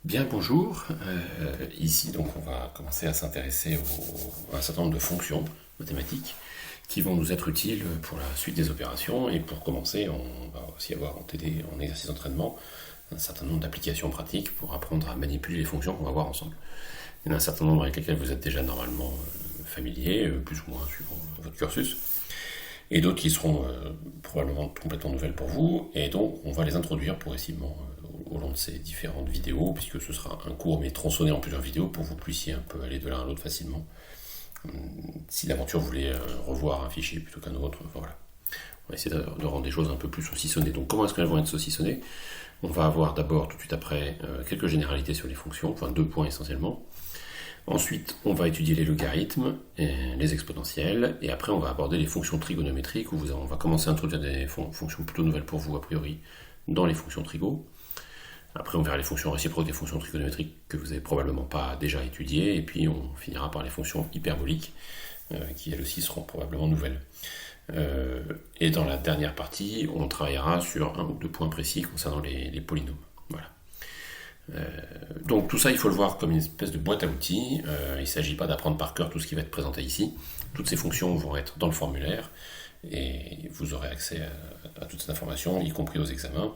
Bien, bonjour. Ici, donc, on va commencer à s'intéresser à un certain nombre de fonctions mathématiques qui vont nous être utiles pour la suite des opérations. Et pour commencer, on va aussi avoir en TD, en exercice d'entraînement, un certain nombre d'applications pratiques pour apprendre à manipuler les fonctions qu'on va voir ensemble. Il y en a un certain nombre avec lesquels vous êtes déjà normalement familier, plus ou moins suivant votre cursus, et d'autres qui seront probablement complètement nouvelles pour vous, et donc on va les introduire progressivement au long de ces différentes vidéos, puisque ce sera un cours mais tronçonné en plusieurs vidéos pour que vous puissiez un peu aller de l'un à l'autre facilement. Si d'aventure vous voulez revoir un fichier plutôt qu'un autre, voilà. On va essayer de rendre les choses un peu plus saucissonnées. Donc comment est-ce qu'elles vont être saucissonnées? On va avoir d'abord tout de suite après quelques généralités sur les fonctions, enfin 2 points essentiellement. Ensuite, on va étudier les logarithmes, les exponentielles, et après on va aborder les fonctions trigonométriques, où on va commencer à introduire des fonctions plutôt nouvelles pour vous a priori dans les fonctions trigo. Après on verra les fonctions réciproques des fonctions trigonométriques que vous n'avez probablement pas déjà étudiées, et puis on finira par les fonctions hyperboliques, qui elles aussi seront probablement nouvelles. Et dans la dernière partie, on travaillera sur un ou deux points précis concernant les polynômes. Voilà. Donc tout ça, il faut le voir comme une espèce de boîte à outils. Il ne s'agit pas d'apprendre par cœur tout ce qui va être présenté ici. Toutes ces fonctions vont être dans le formulaire et vous aurez accès à toutes ces informations, y compris aux examens.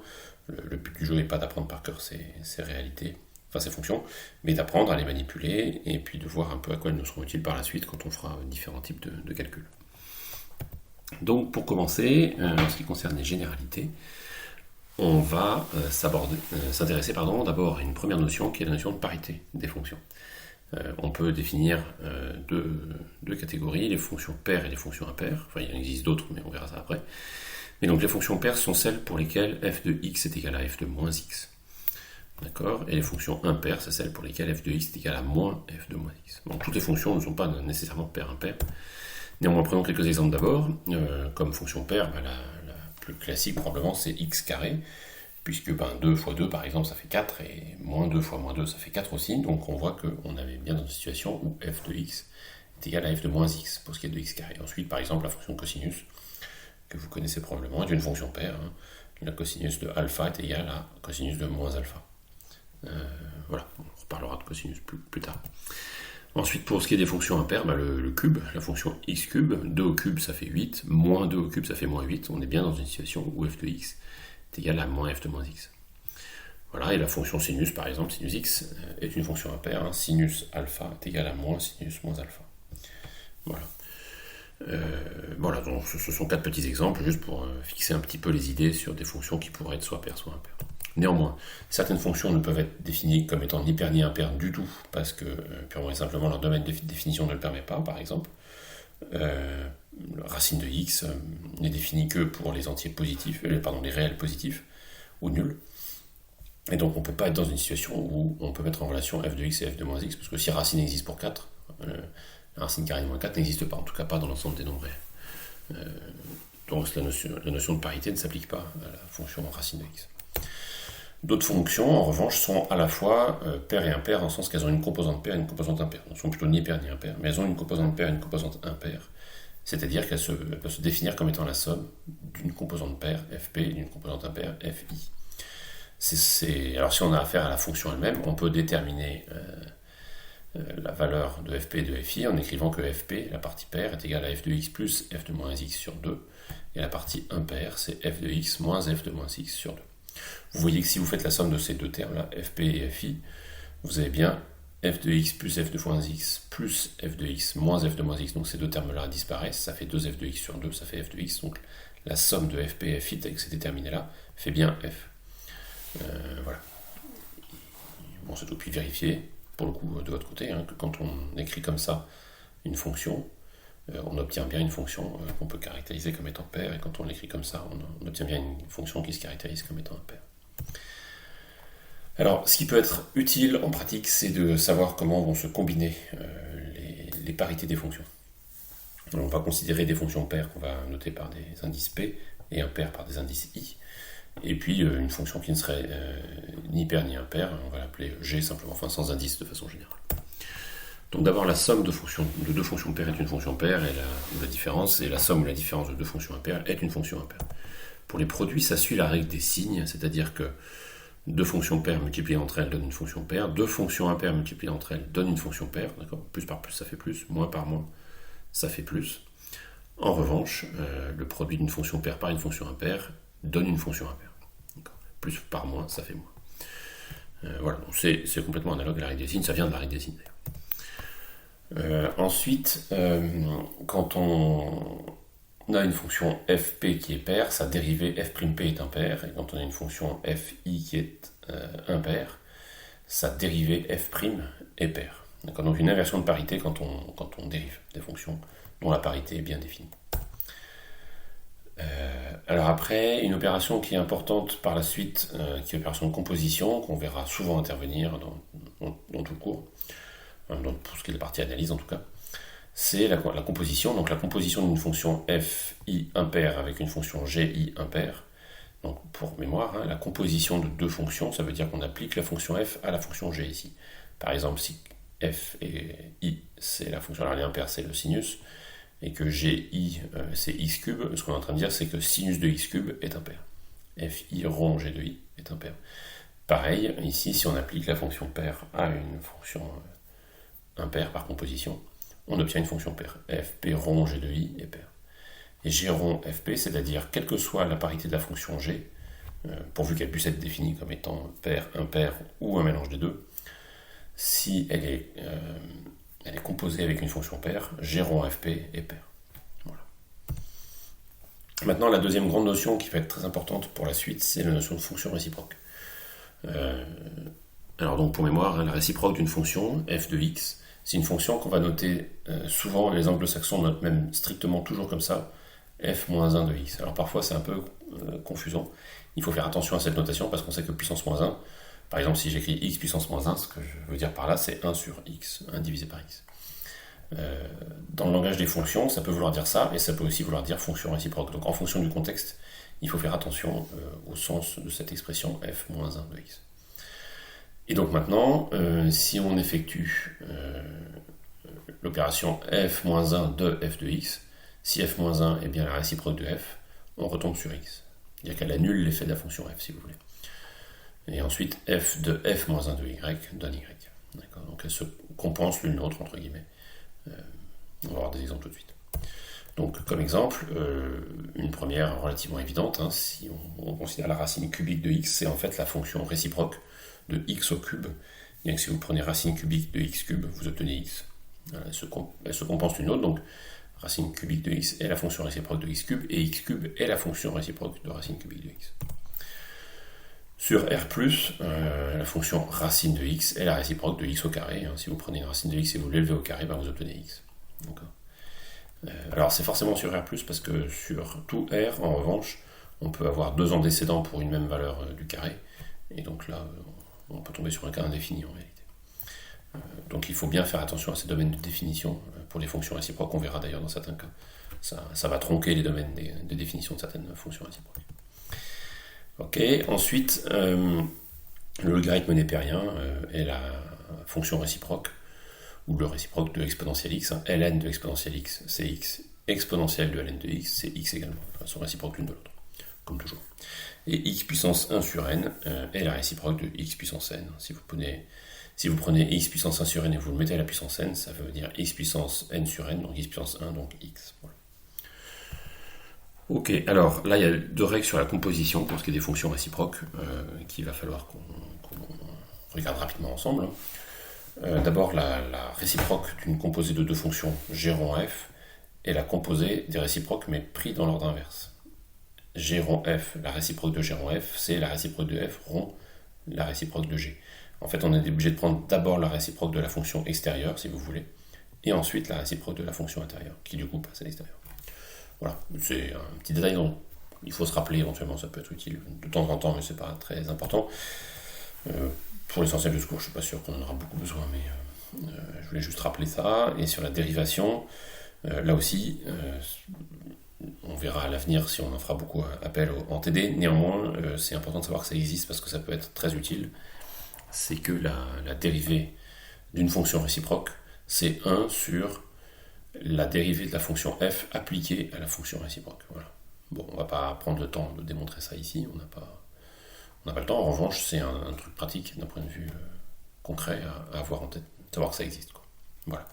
Le but du jeu n'est pas d'apprendre par cœur ces réalités, enfin ces fonctions, mais d'apprendre à les manipuler et puis de voir un peu à quoi elles nous seront utiles par la suite quand on fera différents types de calculs. Donc pour commencer, en ce qui concerne les généralités, on va s'intéresser d'abord à une première notion qui est la notion de parité des fonctions. On peut définir deux catégories, les fonctions paires et les fonctions impaires. Enfin, il y en existe d'autres, mais on verra ça après. Mais donc les fonctions paires sont celles pour lesquelles f de x est égal à f de moins x. D'accord? Et les fonctions impaires, c'est celles pour lesquelles f de x est égal à moins f de moins x. Donc toutes les fonctions ne sont pas nécessairement paires-impaires. Néanmoins, prenons quelques exemples d'abord. Comme fonction paire, la plus classique probablement c'est x carré, puisque 2 fois 2 par exemple ça fait 4, et moins 2 fois moins 2 ça fait 4 aussi, donc on voit qu'on est bien dans une situation où f de x est égal à f de moins x pour ce qui est de x carré. Ensuite par exemple la fonction cosinus, que vous connaissez probablement, est une fonction paire. La cosinus de alpha est égale à cosinus de moins alpha. Voilà, on reparlera de cosinus plus tard. Ensuite, pour ce qui est des fonctions impaires, le cube, la fonction x cube, 2 au cube ça fait 8, moins 2 au cube ça fait moins 8, on est bien dans une situation où f de x est égal à moins f de moins x. Voilà, et la fonction sinus par exemple, sinus x est une fonction impaire, sinus alpha est égal à moins sinus moins alpha. Voilà. Voilà, donc ce sont 4 petits exemples, juste pour fixer un petit peu les idées sur des fonctions qui pourraient être soit paires, soit impaires. Néanmoins, certaines fonctions ne peuvent être définies comme étant ni paires ni impaires du tout, parce que purement et simplement leur domaine de définition ne le permet pas, par exemple. Racine de x n'est définie que pour les entiers positifs, les réels positifs, ou nuls. Et donc on ne peut pas être dans une situation où on peut mettre en relation f de x et f de moins x, parce que si racine existe pour 4, la racine carrée de moins 4 n'existe pas, en tout cas pas dans l'ensemble des nombres réels. Donc la notion de parité ne s'applique pas à la fonction racine de x. D'autres fonctions, en revanche, sont à la fois paires et impaires, dans le sens qu'elles ont une composante paire et une composante impaire. Elles ne sont plutôt ni paires ni impaires, mais elles ont une composante paire et une composante impaire. C'est-à-dire qu'elles peuvent se définir comme étant la somme d'une composante paire, fp, et d'une composante impaire, fi. Alors si on a affaire à la fonction elle-même, on peut déterminer la valeur de fp et de fi en écrivant que fp, la partie paire, est égale à f de x plus f de moins x sur 2, et la partie impaire, c'est f de x moins f de moins x sur 2. Vous voyez que si vous faites la somme de ces deux termes-là, fp et fi, vous avez bien f de x plus f de moins x plus f de x moins f de moins x, donc ces deux termes-là disparaissent, ça fait 2f de x sur 2, ça fait f de x, donc la somme de fp et fi, avec ces déterminés-là, fait bien f. Voilà. Bon, c'est tout, puis vérifier, pour le coup, de votre côté, que quand on écrit comme ça une fonction, on obtient bien une fonction qu'on peut caractériser comme étant paire, et quand on l'écrit comme ça, on obtient bien une fonction qui se caractérise comme étant impaire. Alors, ce qui peut être utile en pratique, c'est de savoir comment vont se combiner les parités des fonctions. Alors, on va considérer des fonctions paires qu'on va noter par des indices P et impaires par des indices I. Et puis une fonction qui ne serait ni paire ni impaire, on va l'appeler G simplement, enfin sans indice de façon générale. Donc d'abord la somme de deux fonctions paires est une fonction paire, et la différence, et la somme ou la différence de deux fonctions impaires est une fonction impaire. Pour les produits, ça suit la règle des signes, c'est-à-dire que deux fonctions paires multipliées entre elles donnent une fonction paire, deux fonctions impaires multipliées entre elles donnent une fonction paire, d'accord ? Plus par plus ça fait plus, moins par moins ça fait plus. En revanche, le produit d'une fonction paire par une fonction impaire donne une fonction impaire. D'accord ? Plus par moins ça fait moins. Voilà, donc c'est complètement analogue à la règle des signes, ça vient de la règle des signes d'ailleurs. Ensuite, quand on a une fonction fp qui est paire, sa dérivée f'p est impaire, et quand on a une fonction fi qui est impaire, sa dérivée f' est paire. D'accord ? Donc une inversion de parité quand on dérive des fonctions dont la parité est bien définie. Alors après, une opération qui est importante par la suite, qui est l'opération de composition, qu'on verra souvent intervenir dans tout le cours, pour ce qui est de la partie analyse en tout cas, c'est la composition. Donc la composition d'une fonction fi impaire avec une fonction gi impaire. Donc pour mémoire, la composition de deux fonctions, ça veut dire qu'on applique la fonction f à la fonction g ici. Par exemple, si f et i, c'est la fonction linéaire impaire, c'est le sinus, et que gi c'est x cube, ce qu'on est en train de dire, c'est que sinus de x cube est impair. Fi rond g de i est impair. Pareil, ici, si on applique la fonction paire à une fonction impaire par composition, on obtient une fonction paire. Fp rond g de i est paire. Et g rond fp, c'est-à-dire quelle que soit la parité de la fonction g, pourvu qu'elle puisse être définie comme étant paire, impaire ou un mélange des deux, si elle est composée avec une fonction paire, g rond fp est paire. Voilà. Maintenant, la deuxième grande notion qui va être très importante pour la suite, c'est la notion de fonction réciproque. Alors donc pour mémoire, la réciproque d'une fonction, f de x, c'est une fonction qu'on va noter souvent, les anglo-saxons notent même strictement toujours comme ça, f-1 de x. Alors parfois c'est un peu confusant, il faut faire attention à cette notation parce qu'on sait que puissance moins 1, par exemple si j'écris x puissance moins 1, ce que je veux dire par là c'est 1 sur x, 1 divisé par x. Dans le langage des fonctions, ça peut vouloir dire ça, et ça peut aussi vouloir dire fonction réciproque. Donc en fonction du contexte, il faut faire attention au sens de cette expression f-1 de x. Et donc maintenant, si on effectue l'opération f-1 de f de x, si f-1 est bien la réciproque de f, on retombe sur x. C'est-à-dire qu'elle annule l'effet de la fonction f, si vous voulez. Et ensuite, f de f-1 de y donne y. D'accord ? Donc elles se compensent l'une l'autre, entre guillemets. On va voir des exemples tout de suite. Donc comme exemple, une première relativement évidente, si on considère la racine cubique de x, c'est en fait la fonction réciproque de x au cube. Bien que si vous prenez racine cubique de x cube, vous obtenez x. Voilà, elle se compense l'une l'autre, donc racine cubique de x est la fonction réciproque de x cube, et x cube est la fonction réciproque de racine cubique de x. Sur R+, la fonction racine de x est la réciproque de x au carré. Si vous prenez une racine de x et vous l'élevez au carré, vous obtenez x. Alors c'est forcément sur R+, parce que sur tout R, en revanche, on peut avoir deux antécédents pour une même valeur du carré, et donc là, on peut tomber sur un cas indéfini en réalité. Donc il faut bien faire attention à ces domaines de définition pour les fonctions réciproques, on verra d'ailleurs dans certains cas. Ça va tronquer les domaines de définition de certaines fonctions réciproques. Ok, ensuite, le logarithme népérien est la fonction réciproque, ou le réciproque de exponentielle x. Ln de exponentielle x, c'est x. Exponentielle de ln de x, c'est x également. Enfin, sont réciproques l'une de l'autre, comme toujours. Et x puissance 1 sur n est la réciproque de x puissance n. Si vous prenez x puissance 1 sur n et vous le mettez à la puissance n, ça veut dire x puissance n sur n, donc x puissance 1, donc x. Voilà. Ok, alors là il y a deux règles sur la composition pour ce qui est des fonctions réciproques qu'il va falloir qu'on regarde rapidement ensemble. D'abord la réciproque d'une composée de deux fonctions g rond f est la composée des réciproques mais pris dans l'ordre inverse. G rond f, la réciproque de g rond f, c'est la réciproque de f rond la réciproque de g. En fait on est obligé de prendre d'abord la réciproque de la fonction extérieure si vous voulez, et ensuite la réciproque de la fonction intérieure qui du coup passe à l'extérieur. Voilà, c'est un petit détail dont il faut se rappeler éventuellement, ça peut être utile de temps en temps, mais c'est pas très important. Pour l'essentiel de ce cours, je suis pas sûr qu'on en aura beaucoup besoin, mais je voulais juste rappeler ça. Et sur la dérivation, là aussi, on verra à l'avenir si on en fera beaucoup appel en TD. Néanmoins, c'est important de savoir que ça existe parce que ça peut être très utile. C'est que la dérivée d'une fonction réciproque, c'est 1 sur la dérivée de la fonction f appliquée à la fonction réciproque. Voilà. Bon, on va pas prendre le temps de démontrer ça ici, on n'a pas On n'a pas le temps. En revanche, c'est un truc pratique d'un point de vue concret à avoir en tête, savoir que ça existe, quoi. Voilà.